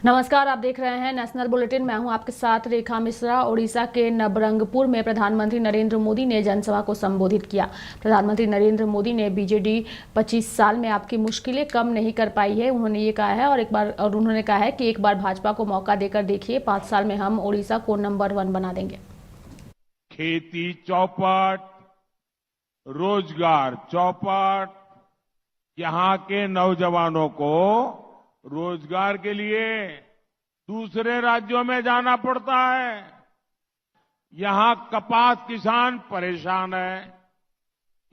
नमस्कार, आप देख रहे हैं नेशनल बुलेटिन। मैं हूं आपके साथ रेखा मिश्रा। ओडिशा के नबरंगपुर में प्रधानमंत्री नरेंद्र मोदी ने जनसभा को संबोधित किया। प्रधानमंत्री नरेंद्र मोदी ने बीजेडी 25 साल में आपकी मुश्किलें कम नहीं कर पाई है, उन्होंने ये कहा है। उन्होंने कहा है कि एक बार भाजपा को मौका देकर देखिए, 5 साल में हम ओडिशा को नंबर 1 बना देंगे। खेती चौपट, रोजगार चौपट, यहां के नौजवानों को रोजगार के लिए दूसरे राज्यों में जाना पड़ता है। यहां कपास किसान परेशान है,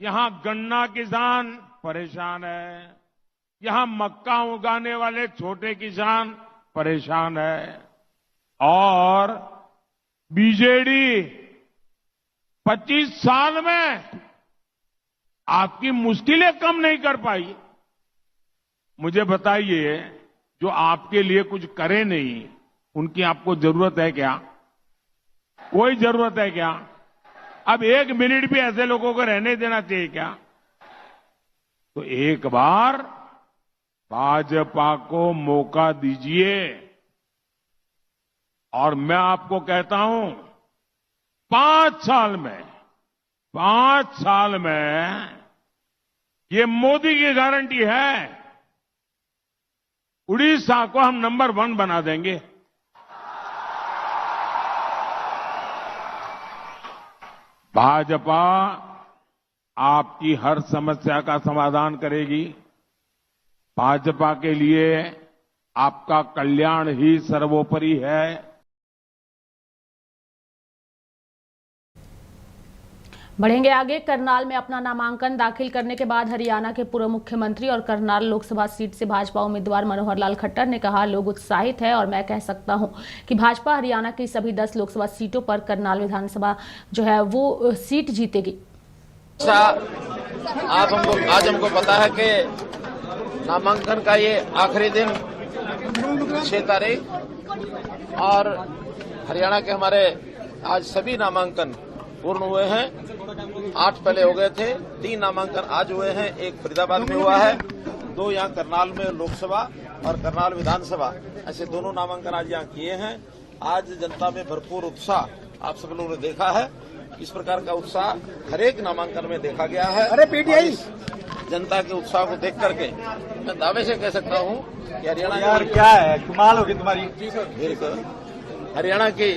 यहां गन्ना किसान परेशान है, यहां मक्का उगाने वाले छोटे किसान परेशान है। और बीजेडी 25 साल में आपकी मुश्किलें कम नहीं कर पाई। मुझे बताइए, जो आपके लिए कुछ करे नहीं, उनकी आपको जरूरत है क्या? कोई जरूरत है क्या? अब एक मिनट भी ऐसे लोगों को रहने देना चाहिए क्या? तो एक बार भाजपा को मौका दीजिए। और मैं आपको कहता हूं, 5 साल में ये मोदी की गारंटी है, उड़ीसा को हम नंबर 1 बना देंगे। भाजपा आपकी हर समस्या का समाधान करेगी। भाजपा के लिए आपका कल्याण ही सर्वोपरि है। बढ़ेंगे आगे। करनाल में अपना नामांकन दाखिल करने के बाद हरियाणा के पूर्व मुख्यमंत्री और करनाल लोकसभा सीट से भाजपा उम्मीदवार मनोहर लाल खट्टर ने कहा, लोग उत्साहित है और मैं कह सकता हूं कि भाजपा हरियाणा की सभी 10 लोकसभा सीटों पर करनाल विधानसभा जो है वो सीट जीतेगी। आज हमको पता है कि नामांकन का ये आखिरी दिन 6 तारीख, और हरियाणा के हमारे आज सभी नामांकन पूर्ण हुए हैं। 8 पहले हो गए थे, 3 नामांकन आज हुए हैं, 1 फरीदाबाद में हुआ है, 2 यहाँ करनाल में लोकसभा और करनाल विधानसभा, ऐसे दोनों नामांकन आज यहाँ किए हैं। आज जनता में भरपूर उत्साह आप सब लोगों ने देखा है। इस प्रकार का उत्साह हर एक नामांकन में देखा गया है। अरे पीटीआई जनता के उत्साह को देख करके मैं दावे से कह सकता हूँ कि हरियाणा यार क्या है, कमाल होगी तुम्हारी। हरियाणा की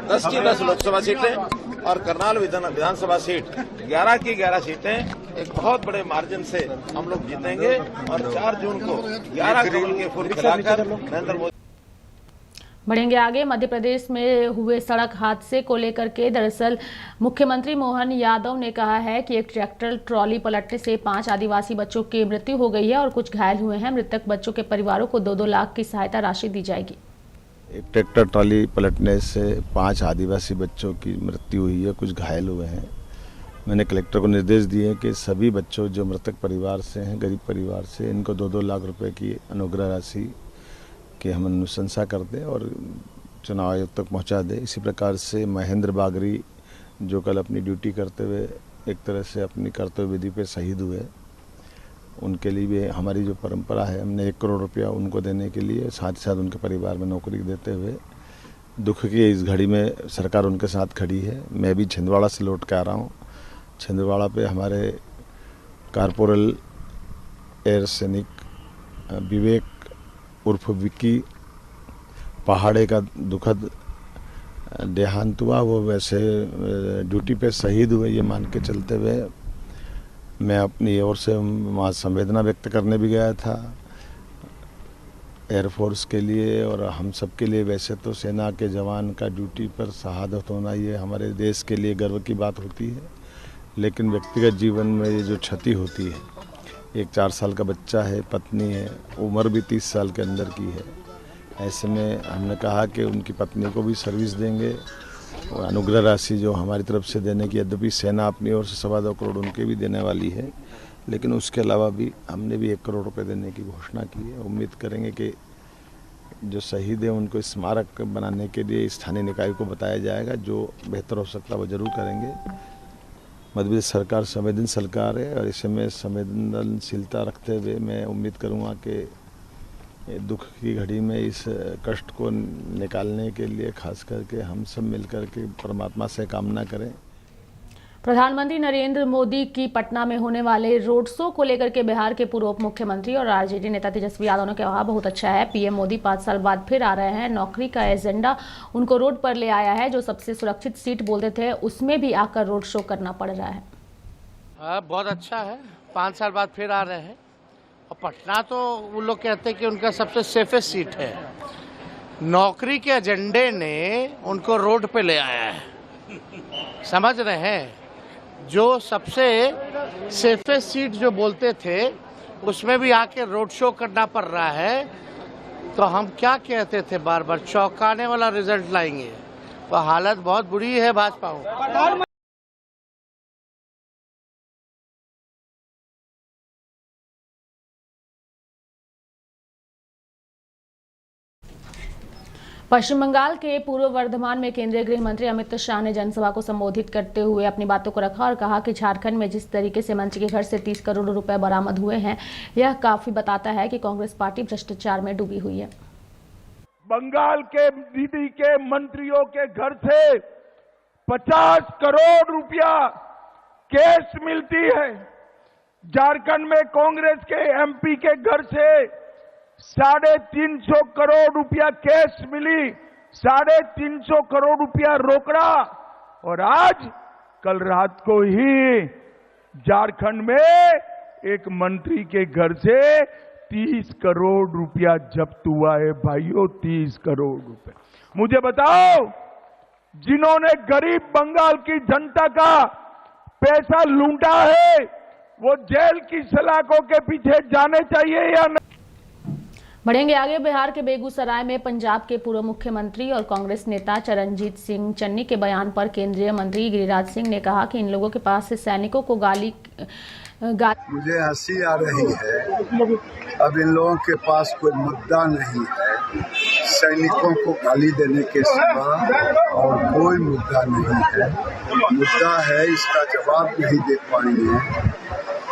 10 की 10 लोकसभा सीटें और करनाल विधानसभा सीट 11 की 11 सीटें एक बहुत बड़े मार्जिन से हम लोग जीतेंगे। और 4 जून को 11 करोड़ के फूल खिलाकर नरेंद्र मोदी। बढ़ेंगे आगे। मध्य प्रदेश में हुए सड़क हादसे को लेकर के दरअसल मुख्यमंत्री मोहन यादव ने कहा है कि एक ट्रैक्टर ट्रॉली पलटने से 5 आदिवासी बच्चों की मृत्यु हो गई है और कुछ घायल हुए हैं। मृतक बच्चों के परिवारों को 2-2 लाख की सहायता राशि दी जाएगी। एक ट्रैक्टर ट्रॉली पलटने से 5 आदिवासी बच्चों की मृत्यु हुई है, कुछ घायल हुए हैं। मैंने कलेक्टर को निर्देश दिए कि सभी बच्चों जो मृतक परिवार से हैं, गरीब परिवार से, इनको 2-2 लाख रुपए की अनुग्रह राशि की हम अनुशंसा कर दें और चुनाव आयोग तक पहुंचा दें। इसी प्रकार से महेंद्र बागरी जो कल अपनी ड्यूटी करते हुए एक तरह से अपनी कर्तव्य विधि पे शहीद हुए, उनके लिए भी हमारी जो परंपरा है, हमने 1 करोड़ रुपया उनको देने के लिए, साथ ही साथ उनके परिवार में नौकरी देते हुए, दुख की इस घड़ी में सरकार उनके साथ खड़ी है। मैं भी छिंदवाड़ा से लौट के आ रहा हूँ। छिंदवाड़ा पे हमारे कारपोरल एयर सैनिक विवेक उर्फ विक्की पहाड़े का दुखद देहांत हुआ। वो वैसे ड्यूटी पे शहीद हुए, ये मान के चलते हुए मैं अपनी ओर से वहाँ संवेदना व्यक्त करने भी गया था एयरफोर्स के लिए और हम सब के लिए। वैसे तो सेना के जवान का ड्यूटी पर शहादत होना ये हमारे देश के लिए गर्व की बात होती है, लेकिन व्यक्तिगत जीवन में ये जो क्षति होती है, एक 4 साल का बच्चा है, पत्नी है, उम्र भी 30 साल के अंदर की है, ऐसे में हमने कहा कि उनकी पत्नी को भी सर्विस देंगे और अनुग्रह राशि जो हमारी तरफ से देने की, यद्यपि सेना अपनी ओर से 2.25 करोड़ उनके भी देने वाली है, लेकिन उसके अलावा भी हमने भी 1 करोड़ रुपए देने की घोषणा की है। उम्मीद करेंगे कि जो शहीद है उनको स्मारक बनाने के लिए स्थानीय निकाय को बताया जाएगा, जो बेहतर हो सकता है वो जरूर करेंगे। मध्य प्रदेश सरकार संवेदनशील सरकार है और इसमें संवेदनशीलता रखते हुए मैं उम्मीद करूँगा कि दुख की घड़ी में इस कष्ट को निकालने के लिए खास करके हम सब मिलकर के परमात्मा से कामना करें। प्रधानमंत्री नरेंद्र मोदी की पटना में होने वाले रोड शो को लेकर के बिहार के पूर्व उप मुख्यमंत्री और आरजेडी नेता तेजस्वी यादव ने कहा, बहुत अच्छा है, पीएम मोदी 5 साल बाद फिर आ रहे हैं, नौकरी का एजेंडा उनको रोड पर ले आया है, जो सबसे सुरक्षित सीट बोलते थे उसमें भी आकर रोड शो करना पड़ रहा है। बहुत अच्छा है, 5 साल बाद फिर आ रहे हैं और पटना तो वो लोग कहते हैं कि उनका सबसे सेफेस्ट सीट है। नौकरी के एजेंडे ने उनको रोड पे ले आया है, समझ रहे हैं। जो सबसे सेफेस्ट सीट जो बोलते थे उसमें भी आके रोड शो करना पड़ रहा है। तो हम क्या कहते थे, बार बार चौंकाने वाला रिजल्ट लाएंगे। तो हालत बहुत बुरी है भाजपा को। पश्चिम बंगाल के पूर्व वर्धमान में केंद्रीय गृह मंत्री अमित शाह ने जनसभा को संबोधित करते हुए अपनी बातों को रखा और कहा कि झारखंड में जिस तरीके से मंत्री के घर से 30 करोड़ रुपए बरामद हुए हैं, यह काफी बताता है कि कांग्रेस पार्टी भ्रष्टाचार में डूबी हुई है। बंगाल के दीदी के मंत्रियों के घर से 50 करोड़ रुपया कैश मिलती है। झारखंड में कांग्रेस के एमपी के घर से 350 करोड़ रुपया कैश मिली, 350 करोड़ रुपया रोकड़ा। और आज कल रात को ही झारखंड में एक मंत्री के घर से 30 करोड़ रुपया जब्त हुआ है भाइयों, 30 करोड़ रुपए। मुझे बताओ, जिन्होंने गरीब बंगाल की जनता का पैसा लूटा है वो जेल की सलाखों के पीछे जाने चाहिए या नहीं? बढ़ेंगे आगे। बिहार के बेगूसराय में पंजाब के पूर्व मुख्यमंत्री और कांग्रेस नेता चरणजीत सिंह चन्नी के बयान पर केंद्रीय मंत्री गिरिराज सिंह ने कहा कि इन लोगों के पास से सैनिकों को गाली मुझे हंसी आ रही है। अब इन लोगों के पास कोई मुद्दा नहीं है, सैनिकों को गाली देने के सिवा और कोई मुद्दा नहीं है। मुद्दा है, इसका जवाब नहीं दे पाएंगे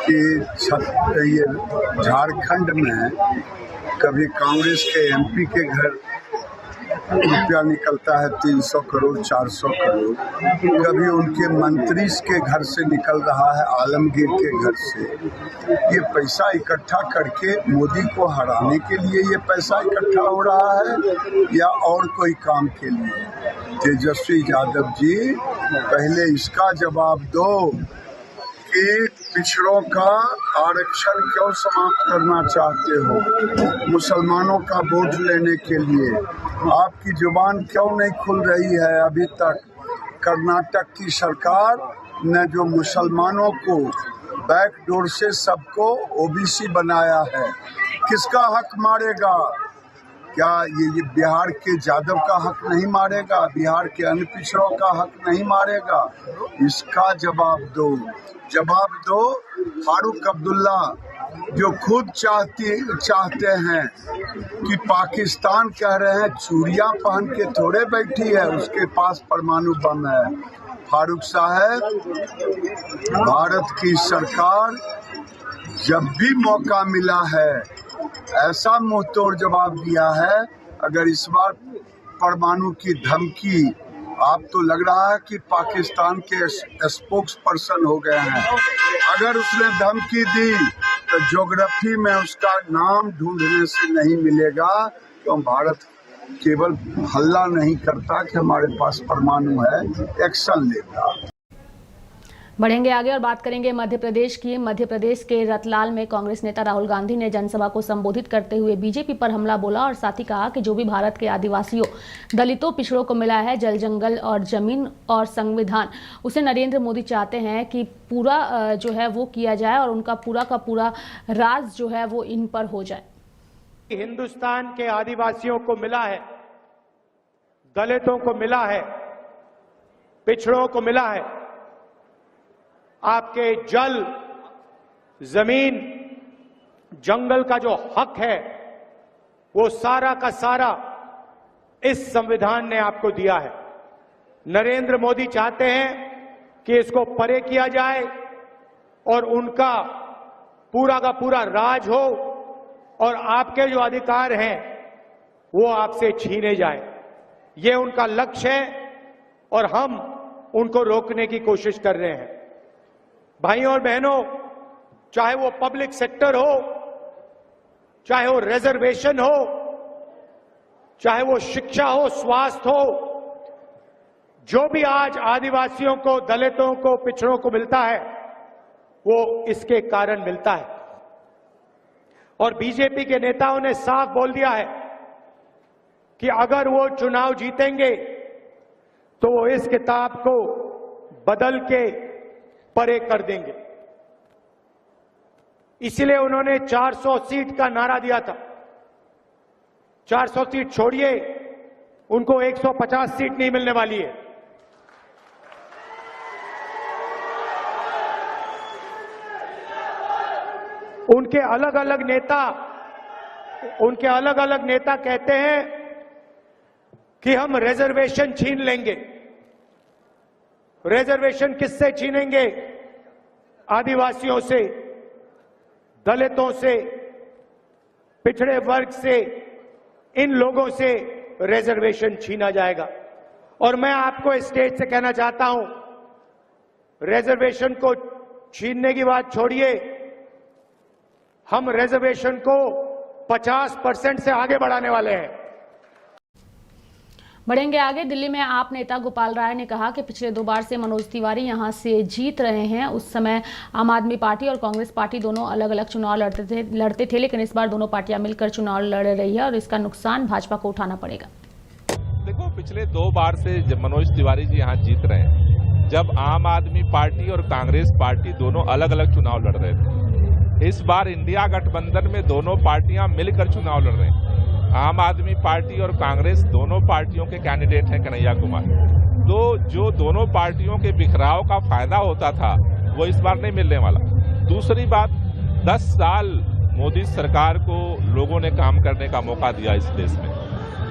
कि ये झारखंड में कभी कांग्रेस के एमपी के घर रुपया निकलता है 300 करोड़ 400 करोड़, कभी उनके मंत्री के घर से निकल रहा है, आलमगीर के घर से। ये पैसा इकट्ठा करके मोदी को हराने के लिए ये पैसा इकट्ठा हो रहा है या और कोई काम के लिए? तेजस्वी यादव जी, पहले इसका जवाब दो कि पिछड़ों का आरक्षण क्यों समाप्त करना चाहते हो? मुसलमानों का वोट लेने के लिए आपकी जुबान क्यों नहीं खुल रही है अभी तक? कर्नाटक की सरकार ने जो मुसलमानों को बैकडोर से सबको ओबीसी बनाया है, किसका हक मारेगा? क्या ये बिहार के यादव का हक नहीं मारेगा? बिहार के अन्य पिछड़ों का हक नहीं मारेगा? इसका जवाब दो। जवाब दो फारूक अब्दुल्ला, जो खुद चाहते हैं कि पाकिस्तान कह रहे हैं चूड़ियां पहन के थोड़े बैठी है, उसके पास परमाणु बम है। फारूक साहब, भारत की सरकार जब भी मौका मिला है ऐसा मुंहतोड़ जवाब दिया है। अगर इस बार परमाणु की धमकी, आप तो लग रहा है कि पाकिस्तान के स्पोक्स पर्सन हो गए हैं। अगर उसने धमकी दी तो ज्योग्राफी में उसका नाम ढूंढने से नहीं मिलेगा। तो भारत केवल हल्ला नहीं करता कि हमारे पास परमाणु है, एक्शन लेता। बढ़ेंगे आगे और बात करेंगे मध्य प्रदेश की। मध्य प्रदेश के रतलाल में कांग्रेस नेता राहुल गांधी ने जनसभा को संबोधित करते हुए बीजेपी पर हमला बोला और साथ ही कहा कि जो भी भारत के आदिवासियों, दलितों, पिछड़ों को मिला है, जल, जंगल और जमीन और संविधान, उसे नरेंद्र मोदी चाहते हैं कि पूरा जो है वो किया जाए और उनका पूरा का पूरा राज जो है वो इन पर हो जाए। हिंदुस्तान के आदिवासियों को मिला है, दलितों को मिला है, पिछड़ों को मिला है, आपके जल, जमीन, जंगल का जो हक है वो सारा का सारा इस संविधान ने आपको दिया है। नरेंद्र मोदी चाहते हैं कि इसको परे किया जाए और उनका पूरा का पूरा राज हो और आपके जो अधिकार हैं वो आपसे छीने जाए, ये उनका लक्ष्य है और हम उनको रोकने की कोशिश कर रहे हैं। भाइयों और बहनों, चाहे वो पब्लिक सेक्टर हो, चाहे वो रिजर्वेशन हो, चाहे वो शिक्षा हो, स्वास्थ्य हो, जो भी आज आदिवासियों को, दलितों को, पिछड़ों को मिलता है वो इसके कारण मिलता है। और बीजेपी के नेताओं ने साफ बोल दिया है कि अगर वो चुनाव जीतेंगे तो वो इस किताब को बदल के परे कर देंगे। इसलिए उन्होंने 400 सीट का नारा दिया था। 400 सीट छोड़िए, उनको 150 सीट नहीं मिलने वाली है। उनके अलग अलग नेता कहते हैं कि हम रिजर्वेशन छीन लेंगे। रिजर्वेशन किससे छीनेंगे? आदिवासियों से, दलितों से, पिछड़े वर्ग से, इन लोगों से रिजर्वेशन छीना जाएगा। और मैं आपको इस स्टेज से कहना चाहता हूं, रिजर्वेशन को छीनने की बात छोड़िए, हम रिजर्वेशन को 50% से आगे बढ़ाने वाले हैं। बढ़ेंगे आगे। दिल्ली में आप नेता गोपाल राय ने कहा कि पिछले 2 बार से मनोज तिवारी यहां से जीत रहे हैं। उस समय आम आदमी पार्टी और कांग्रेस पार्टी दोनों अलग अलग चुनाव लड़ते थे, लेकिन इस बार दोनों पार्टियां मिलकर चुनाव लड़ रही है और इसका नुकसान भाजपा को उठाना पड़ेगा। देखो, पिछले 2 बार से जब मनोज तिवारी जी यहाँ जीत रहे हैं, जब आम आदमी पार्टी और कांग्रेस पार्टी दोनों अलग अलग चुनाव लड़ रहे थे। इस बार इंडिया गठबंधन में दोनों पार्टियां मिलकर चुनाव लड़ रहे हैं। आम आदमी पार्टी और कांग्रेस दोनों पार्टियों के कैंडिडेट हैं कन्हैया कुमार। तो जो दोनों पार्टियों के बिखराव का फायदा होता था वो इस बार नहीं मिलने वाला। दूसरी बात, 10 साल मोदी सरकार को लोगों ने काम करने का मौका दिया इस देश में।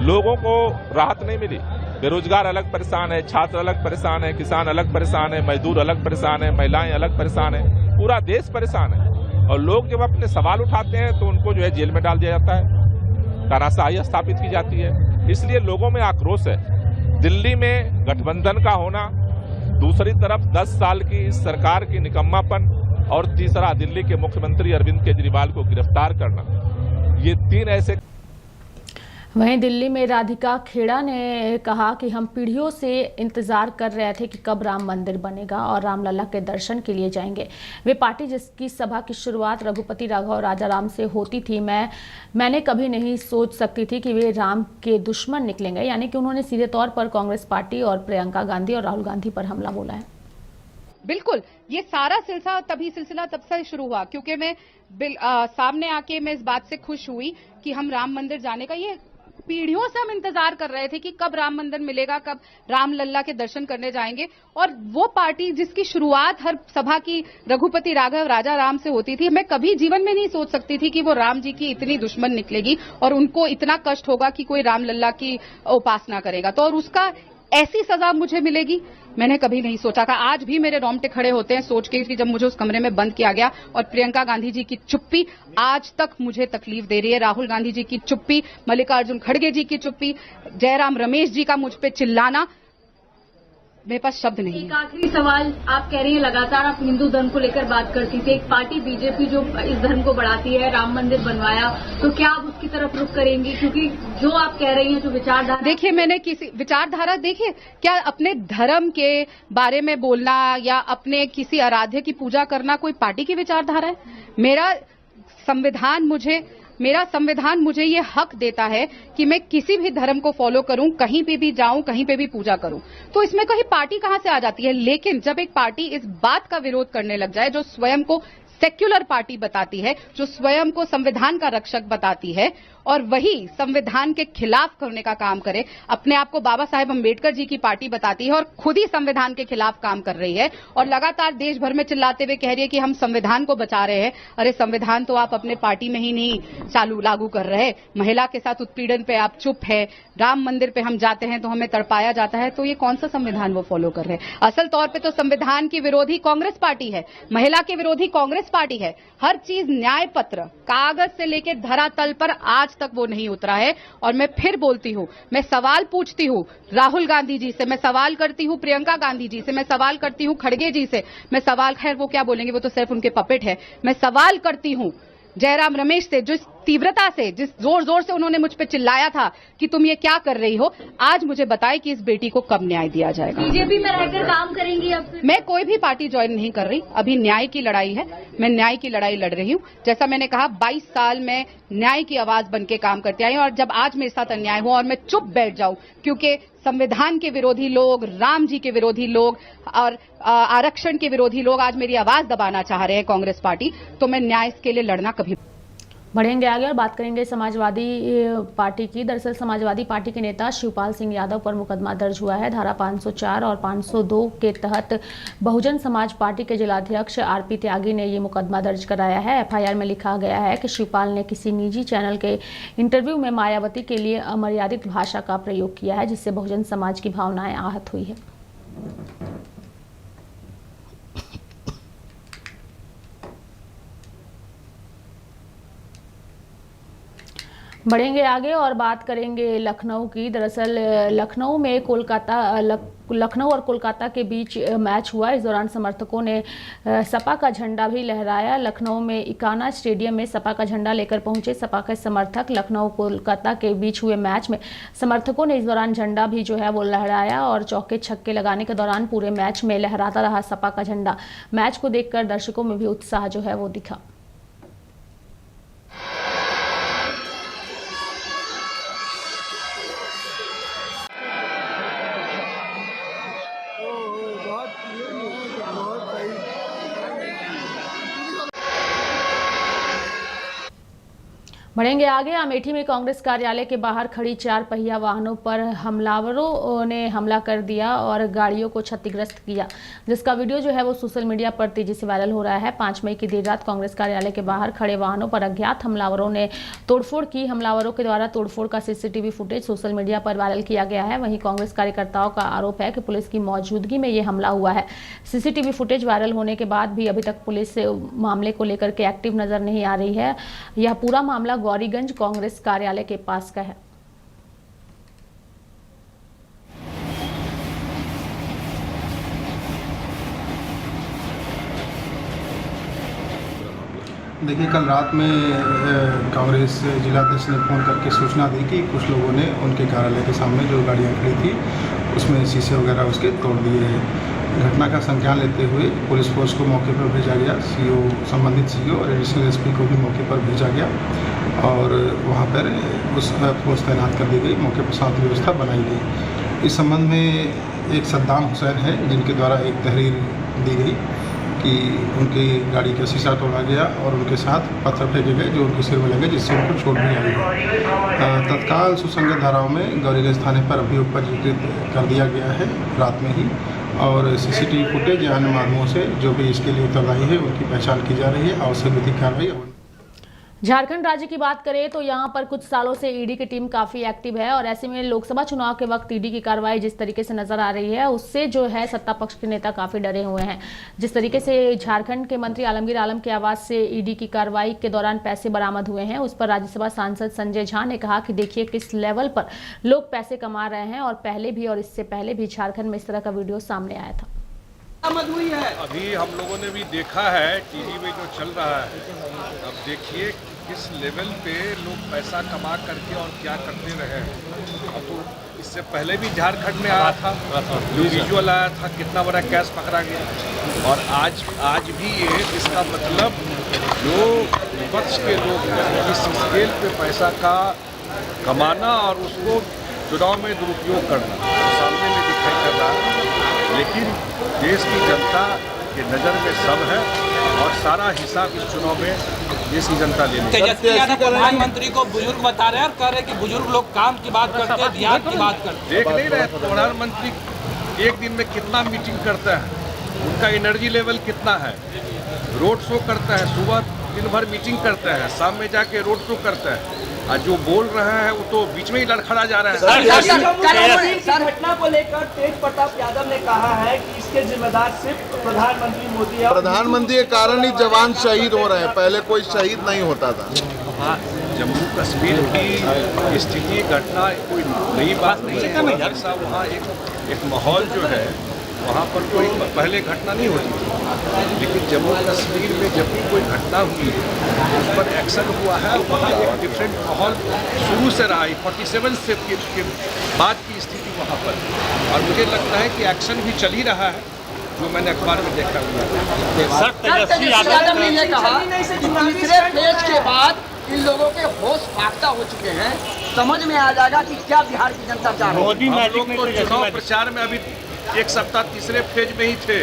लोगों को राहत नहीं मिली। बेरोजगार अलग परेशान है, छात्र अलग परेशान है, किसान अलग परेशान है, मजदूर अलग परेशान है, महिलाएं अलग परेशान है, पूरा देश परेशान है। और लोग जब अपने सवाल उठाते हैं तो उनको जो है जेल में डाल दिया जाता है, तानाशाही स्थापित की जाती है। इसलिए लोगों में आक्रोश है। दिल्ली में गठबंधन का होना, दूसरी तरफ 10 साल की सरकार की निकम्मापन, और तीसरा दिल्ली के मुख्यमंत्री अरविंद केजरीवाल को गिरफ्तार करना, ये 3 ऐसे। वहीं दिल्ली में राधिका खेड़ा ने कहा कि हम पीढ़ियों से इंतजार कर रहे थे कि कब राम मंदिर बनेगा और रामलला के दर्शन के लिए जाएंगे। वे पार्टी जिसकी सभा की शुरुआत रघुपति राघव राजाराम से होती थी, मैंने कभी नहीं सोच सकती थी कि वे राम के दुश्मन निकलेंगे। यानी कि उन्होंने सीधे तौर पर कांग्रेस पार्टी और प्रियंका गांधी और राहुल गांधी पर हमला बोला है। बिल्कुल, ये सारा सिलसिला तब से शुरू हुआ क्योंकि मैं सामने आके मैं इस बात से खुश हुई कि हम राम मंदिर जाने का, ये पीढ़ियों से हम इंतजार कर रहे थे कि कब राम मंदिर मिलेगा, कब रामलला के दर्शन करने जाएंगे। और वो पार्टी जिसकी शुरुआत हर सभा की रघुपति राघव राजाराम से होती थी, मैं कभी जीवन में नहीं सोच सकती थी कि वो राम जी की इतनी दुश्मन निकलेगी और उनको इतना कष्ट होगा कि कोई रामलला की उपासना करेगा, तो और उसका ऐसी सजा मुझे मिलेगी, मैंने कभी नहीं सोचा था। आज भी मेरे रोंगटे खड़े होते हैं सोच के कि जब मुझे उस कमरे में बंद किया गया और प्रियंका गांधी जी की चुप्पी आज तक मुझे तकलीफ दे रही है। राहुल गांधी जी की चुप्पी, मल्लिकार्जुन खड़गे जी की चुप्पी, जयराम रमेश जी का मुझ पे चिल्लाना, मेरे पास शब्द नहीं। एक आखिरी सवाल, आप कह रही हैं लगातार आप हिंदू धर्म को लेकर बात करती थी, एक पार्टी बीजेपी जो इस धर्म को बढ़ाती है, राम मंदिर बनवाया, तो क्या आप उसकी तरफ रुख करेंगी? क्योंकि जो आप कह रही हैं, जो विचारधारा, देखिए मैंने किसी विचारधारा, देखिए क्या अपने धर्म के बारे में बोलना या अपने किसी आराध्य की पूजा करना कोई पार्टी की विचारधारा है? मेरा संविधान मुझे ये हक देता है कि मैं किसी भी धर्म को फॉलो करूं, कहीं पे भी जाऊं, कहीं पे भी पूजा करूं, तो इसमें कहीं पार्टी कहां से आ जाती है? लेकिन जब एक पार्टी इस बात का विरोध करने लग जाए, जो स्वयं को सेक्युलर पार्टी बताती है, जो स्वयं को संविधान का रक्षक बताती है और वही संविधान के खिलाफ करने का काम करे। अपने आप को बाबा साहेब अम्बेडकर जी की पार्टी बताती है और खुद ही संविधान के खिलाफ काम कर रही है और लगातार देश भर में चिल्लाते हुए कह रही है कि हम संविधान को बचा रहे हैं। अरे संविधान तो आप अपने पार्टी में ही नहीं लागू कर रहे। महिला के साथ उत्पीड़न पे आप चुप है, राम मंदिर पे हम जाते हैं तो हमें तड़पाया जाता है, तो ये कौन सा संविधान वो फॉलो कर रहे हैं? असल तौर पे तो संविधान की विरोधी कांग्रेस पार्टी है, महिला के विरोधी कांग्रेस पार्टी है। हर चीज न्याय पत्र कागज से लेकर धरातल पर आज तक वो नहीं उतरा है। और मैं फिर बोलती हूं, मैं सवाल पूछती हूं राहुल गांधी जी से, मैं सवाल करती हूं प्रियंका गांधी जी से, मैं सवाल करती हूं खड़गे जी से, मैं सवाल, खैर वो क्या बोलेंगे, वो तो सिर्फ उनके पपेट है। मैं सवाल करती हूं जयराम रमेश से, जिस तीव्रता से, जिस जोर जोर से उन्होंने मुझ पे चिल्लाया था कि तुम ये क्या कर रही हो, आज मुझे बताएं कि इस बेटी को कब न्याय दिया जाएगा। बीजेपी में रहकर काम करेंगी अब से? मैं कोई भी पार्टी ज्वाइन नहीं कर रही, अभी न्याय की लड़ाई है, मैं न्याय की लड़ाई लड़ रही हूं। जैसा मैंने कहा 22 साल में न्याय की आवाज बन के काम करती आई हूं और जब आज मेरे साथ अन्याय हुआ और मैं चुप बैठ जाऊं क्योंकि संविधान के विरोधी लोग, राम जी के विरोधी लोग और आरक्षण के विरोधी लोग आज मेरी आवाज दबाना चाह रहे हैं कांग्रेस पार्टी, तो मैं न्याय के लिए लड़ना कभी। बढ़ेंगे आगे और बात करेंगे समाजवादी पार्टी की। दरअसल समाजवादी पार्टी के नेता शिवपाल सिंह यादव पर मुकदमा दर्ज हुआ है। धारा 504 और 502 के तहत बहुजन समाज पार्टी के जिलाध्यक्ष आरपी त्यागी ने ये मुकदमा दर्ज कराया है। एफआईआर में लिखा गया है कि शिवपाल ने किसी निजी चैनल के इंटरव्यू में मायावती के लिए अमर्यादित भाषा का प्रयोग किया है, जिससे बहुजन समाज की भावनाएं आहत हुई है। बढ़ेंगे आगे और बात करेंगे लखनऊ की। दरअसल लखनऊ में लखनऊ और कोलकाता के बीच मैच हुआ। इस दौरान समर्थकों ने सपा का झंडा भी लहराया। लखनऊ में इकाना स्टेडियम में सपा का झंडा लेकर पहुंचे सपा के समर्थक। लखनऊ कोलकाता के बीच हुए मैच में समर्थकों ने इस दौरान झंडा भी जो है वो लहराया और चौके छक्के लगाने के दौरान पूरे मैच में लहराता रहा सपा का झंडा। मैच को देखकर दर्शकों में भी उत्साह जो है वो दिखा। बढ़ेंगे आगे। अमेठी में कांग्रेस कार्यालय के बाहर खड़ी 4 पहिया वाहनों पर हमलावरों ने हमला कर दिया और गाड़ियों को क्षतिग्रस्त किया, जिसका वीडियो जो है वो सोशल मीडिया पर तेजी से वायरल हो रहा है। 5 मई की देर रात कांग्रेस कार्यालय के बाहर खड़े वाहनों पर अज्ञात हमलावरों ने तोड़फोड़ की। हमलावरों के द्वारा तोड़फोड़ का सीसीटीवी फुटेज सोशल मीडिया पर वायरल किया गया है। वहीं कांग्रेस कार्यकर्ताओं का आरोप है कि पुलिस की मौजूदगी में ये हमला हुआ है। सीसीटीवी फुटेज वायरल होने के बाद भी अभी तक पुलिस मामले को लेकर के एक्टिव नजर नहीं आ रही है। यह पूरा मामला गौरीगंज कांग्रेस कार्यालय के पास का है। देखिए, कल रात में कांग्रेस जिलाध्यक्ष ने फ़ोन करके सूचना दी कि कुछ लोगों ने उनके कार्यालय के सामने जो गाड़ियां खड़ी थी उसमें शीशे वगैरह उसके तोड़ दिए हैं। घटना का संज्ञान लेते हुए पुलिस फोर्स को मौके पर भेजा गया। सीओ, संबंधित सीओ और एडिशनल एसपी को भी मौके पर भेजा गया और वहां पर उस फोर्स तैनात कर दी गई। मौके पर शांति व्यवस्था बनाई गई। इस संबंध में एक सद्दाम हुसैन है जिनके द्वारा एक तहरीर दी गई कि उनकी गाड़ी का शीशा तोड़ा गया और उनके साथ पत्थर फेंके गए जो उनके सिर में लगे, जिससे उनको चोट भी आई। तत्काल सुसंगत धाराओं में गौरीगंज थाने पर अभियोग पंजीकृत कर दिया गया है रात में ही और सीसीटीवी फुटेज या अन्य माध्यमों से जो भी इसके लिए उत्तरदायी है उनकी पहचान की जा रही है। आवश्यक विधिक कार्रवाई। झारखंड राज्य की बात करें तो यहाँ पर कुछ सालों से ईडी की टीम काफी एक्टिव है और ऐसे में लोकसभा चुनाव के वक्त ईडी की कार्रवाई जिस तरीके से नजर आ रही है उससे जो है सत्ता पक्ष के नेता काफी डरे हुए हैं। जिस तरीके से झारखंड के मंत्री आलमगीर आलम के आवास से ईडी की कार्रवाई के दौरान पैसे बरामद हुए हैं, उस पर राज्यसभा सांसद संजय झा ने कहा कि देखिए किस लेवल पर लोग पैसे कमा रहे हैं और पहले भी और इससे पहले भी झारखंड में इस तरह का वीडियो सामने आया था। हुई है अभी हम लोगों ने भी देखा है टीवी में जो चल रहा है। अब देखिए किस लेवल पे लोग पैसा कमा करके और क्या करते रहे हैं। अब तो इससे पहले भी झारखंड में आया था, जो विजुअल आया था, कितना बड़ा कैश पकड़ा गया और आज भी ये इसका मतलब जो विपक्ष के लोग हैं इस स्केल पे पैसा का कमाना और उसको चुनाव में दुरुपयोग करना सामने में दिखाई कर रहा है। लेकिन देश की जनता कि नज़र में सब है और सारा हिसाब इस चुनाव में देश की जनता लेनी। तेजस्वी यादव प्रधानमंत्री को बुजुर्ग बता रहे हैं और कह रहे हैं कि बुजुर्ग लोग काम की बात करते हैं, ध्यान की बात करते हैं। देख नहीं रहे प्रधानमंत्री एक दिन में कितना मीटिंग करता है, उनका एनर्जी लेवल कितना है। रोड शो करता है, सुबह दिन भर मीटिंग करता है, शाम में जाके रोड शो करता है, और जो बोल रहा है वो तो बीच में ही लड़खड़ा जा रहा है। घटना को लेकर तेज प्रताप यादव ने कहा है कि इसके जिम्मेदार सिर्फ प्रधानमंत्री मोदी है। प्रधानमंत्री के कारण ही जवान शहीद हो रहे हैं, पहले कोई शहीद नहीं होता था। जम्मू कश्मीर की स्थिति घटना कोई नई बात नहीं है। ऐसा वहाँ एक माहौल जो है वहाँ पर कोई पहले घटना नहीं होती थी, लेकिन जम्मू कश्मीर में जब भी कोई घटना हुई उस पर एक्शन हुआ है। वहाँ एक डिफरेंट माहौल शुरू से रहा है, 47 से के बाद की स्थिति वहाँ पर, और मुझे लगता है कि एक्शन भी चल ही रहा है, जो मैंने अखबार में देखा हुआ है। तेजस्वी यादव ने यह कहा तीसरे फेज के बाद इन लोगों के होश फाख्ता हो चुके हैं, समझ में आ जाएगा कि क्या बिहार की जनता चाह रही है। हम लोग तो चुनाव प्रचार में अभी एक सप्ताह तीसरे फेज में ही थे।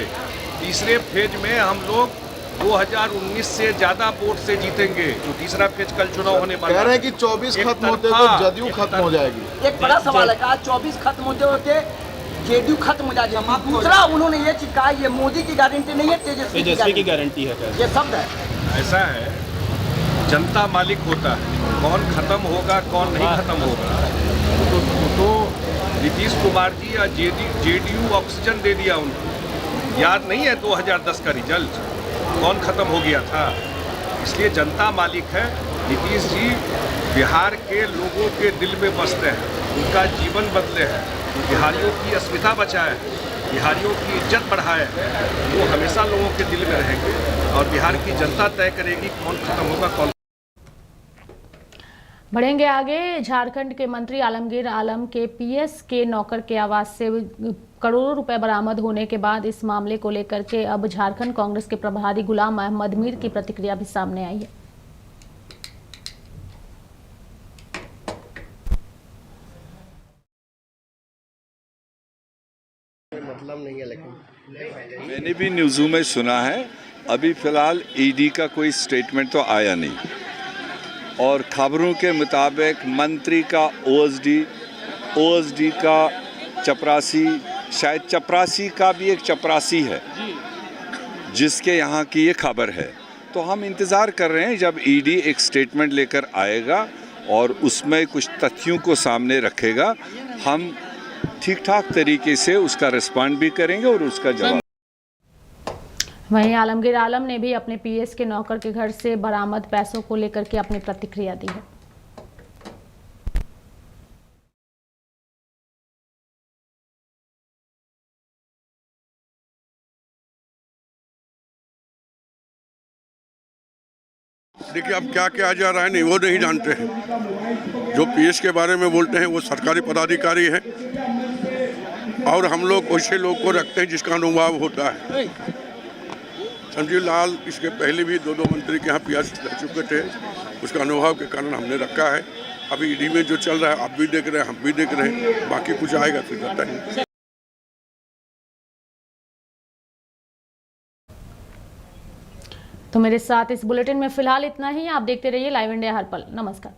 तीसरे फेज में हम लोग 2019 से ज्यादा वोट से जीतेंगे। जो तीसरा फेज कल चुनाव होने वाला है, कह रहे हैं कि 24 खत्म होते तो जदयू खत्म हो जाएगी। एक बड़ा सवाल है, कहा 24 खत्म होते होते जेडीयू खत्म हो जाएगी। दूसरा उन्होंने ये कहा ये मोदी की गारंटी नहीं है, तेजस्वी की गारंटी है। ये शब्द है। ऐसा है, जनता मालिक होता है, कौन खत्म होगा कौन नहीं खत्म होगा। तो नीतीश कुमार जी या जेडीयू ऑक्सीजन दे दिया उनको। याद नहीं है 2010 का रिजल्ट कौन खत्म हो गया था। इसलिए जनता मालिक है। नीतीश जी बिहार के लोगों के दिल में बसते हैं, उनका जीवन बदले हैं, बिहारियों की अस्मिता बचाए, बिहारियों की इज्जत बढ़ाए। वो हमेशा लोगों के दिल में रहेंगे और बिहार की जनता तय करेगी कौन खत्म होगा कौन। बढ़ेंगे आगे। झारखंड के मंत्री आलमगीर आलम के पीएस के नौकर के आवास से करोड़ों रुपए बरामद होने के बाद इस मामले को लेकर के अब झारखंड कांग्रेस के प्रभारी गुलाम अहमद मीर की प्रतिक्रिया भी सामने आई है। मतलब नहीं है, लेकिन मैंने भी न्यूज़ों में सुना है। अभी फिलहाल ईडी का कोई स्टेटमेंट तो आया नहीं, और खबरों के मुताबिक मंत्री का ओएसडी का चपरासी, शायद चपरासी का भी एक चपरासी है जिसके यहाँ की ये खबर है। तो हम इंतज़ार कर रहे हैं जब ईडी एक स्टेटमेंट लेकर आएगा और उसमें कुछ तथ्यों को सामने रखेगा, हम ठीक ठाक तरीके से उसका रिस्पॉन्ड भी करेंगे और उसका जवाब। वहीं आलमगीर आलम ने भी अपने पीएस के नौकर के घर से बरामद पैसों को लेकर के अपनी प्रतिक्रिया दी है। देखिए, अब क्या क्या जा रहा है नहीं वो नहीं जानते हैं। जो पीएस के बारे में बोलते हैं वो सरकारी पदाधिकारी है, और हम लोग वैसे लोग को रखते हैं जिसका अनुभव होता है। संजीव लाल इसके पहले भी दो मंत्री के यहाँ पीएस रह चुके थे, उसका अनुभव के कारण हमने रखा है। अभी ईडी में जो चल रहा है आप भी देख रहे हैं, हम भी देख रहे हैं, बाकी कुछ आएगा फिर पता नहीं। तो मेरे साथ इस बुलेटिन में फिलहाल इतना ही। आप देखते रहिए लाइव इंडिया हर पल। नमस्कार।